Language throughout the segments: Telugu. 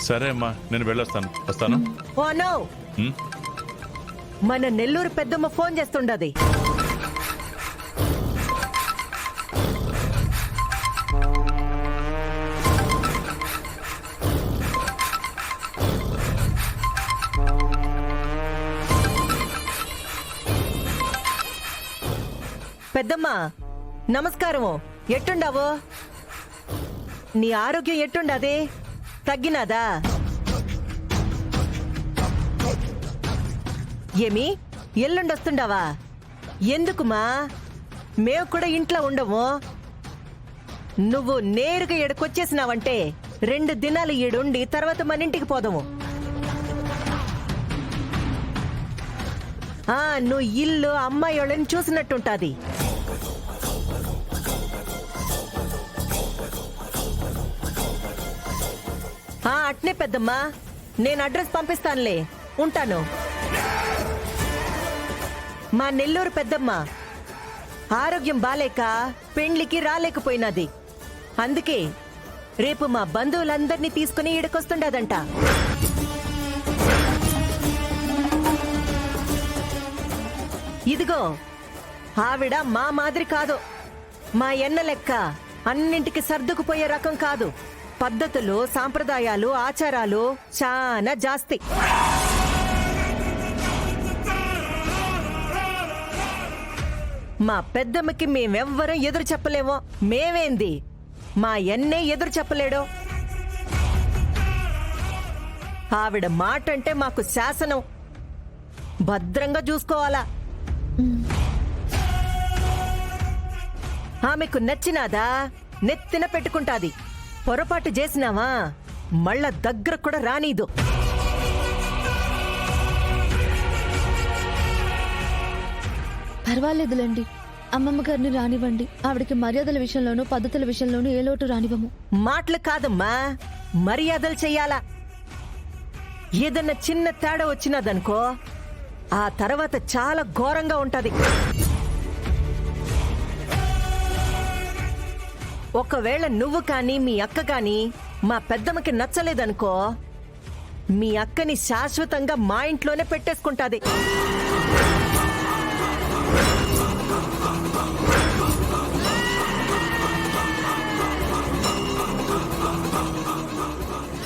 సరే అమ్మా, నేను వెళ్ళొస్తాను. వస్తాను. ఓ నో, మన నెల్లూరు పెద్దమ్మ ఫోన్ చేస్తుండది. పెద్దమ్మ నమస్కారము. ఎట్టుండావు? నీ ఆరోగ్యం ఎట్టుండది? తగ్గినాదా? ఏమి ఎల్లుండొస్తుండావా? ఎందుకుమా? మేము కూడా ఇంట్లో ఉండము. నువ్వు నేరుగా ఈడకొచ్చేసినావంటే 2 దినాలు ఈడుండి తర్వాత మన ఇంటికి పోదాము. నువ్వు ఇల్లు అమ్మాయి వాళ్ళని చూసినట్టుంటాది. అట్నే పెద్దమ్మా, నేను అడ్రస్ పంపిస్తానులే. ఉంటాను. మా నెల్లూరు పెద్దమ్మ ఆరోగ్యం బాలేక పెండ్లికి రాలేకపోయినది. అందుకే రేపు మా బంధువులందరినీ తీసుకుని ఈడకొస్తుండదంట. ఇదిగో, ఆవిడ మా మాదిరి కాదు. మా ఎన్న లెక్క అన్నింటికి సర్దుకుపోయే రకం కాదు. పద్ధతులు, సాంప్రదాయాలు, ఆచారాలు చాలా జాస్తి. మా పెద్దమ్మకి మేమెవ్వరం ఎదురు చెప్పలేమో. మేమేంది, మా ఎన్నే ఎదురు చెప్పలేడు. ఆవిడ మాట అంటే మాకు శాసనం. భద్రంగా చూసుకోవాలా. ఆమెకు నచ్చినాదా నెత్తిన పెట్టుకుంటాది. పొరపాటు చేసినావా మళ్ళా దగ్గర కూడా రానీదు. పర్వాలేదులేండి, అమ్మమ్మ గారిని రానివ్వండి. ఆవిడకి మర్యాదల విషయంలోనూ పద్ధతుల విషయంలోనూ ఏ లోటు రానివ్వము. మాటలు కాదమ్మా, మర్యాదలు చెయ్యాలా. ఏదన్నా చిన్న తేడా వచ్చినదనుకో, ఆ తర్వాత చాలా ఘోరంగా ఉంటది. ఒకవేళ నువ్వు కానీ మీ అక్క కానీ మా పెద్దమ్మకి నచ్చలేదనుకో, మీ అక్కని శాశ్వతంగా మా ఇంట్లోనే పెట్టేసుకుంటాది.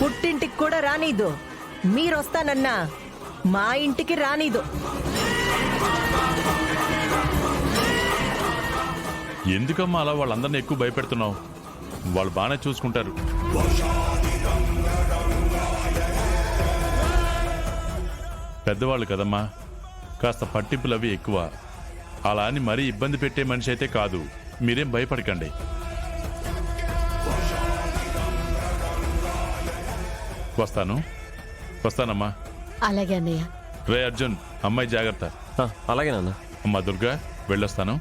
పుట్టింటికి కూడా రానీదు. మీరొస్తానన్నా మా ఇంటికి రానీదు. ఎందుకమ్మా అలా వాళ్ళందరినీ ఎక్కువ భయపెడుతున్నావు? వాళ్ళు బాగానే చూసుకుంటారు. పెద్దవాళ్ళు కదమ్మా, కాస్త పట్టింపులు అవి ఎక్కువ. అలా అని మరీ ఇబ్బంది పెట్టే మనిషి అయితే కాదు. మీరేం భయపడకండి. వస్తానమ్మా. అలాగే అన్నయ్య. రే అర్జున్, అమ్మాయి జాగ్రత్త. అలాగే నాన్న. అమ్మా దుర్గా, వెళ్ళొస్తాను.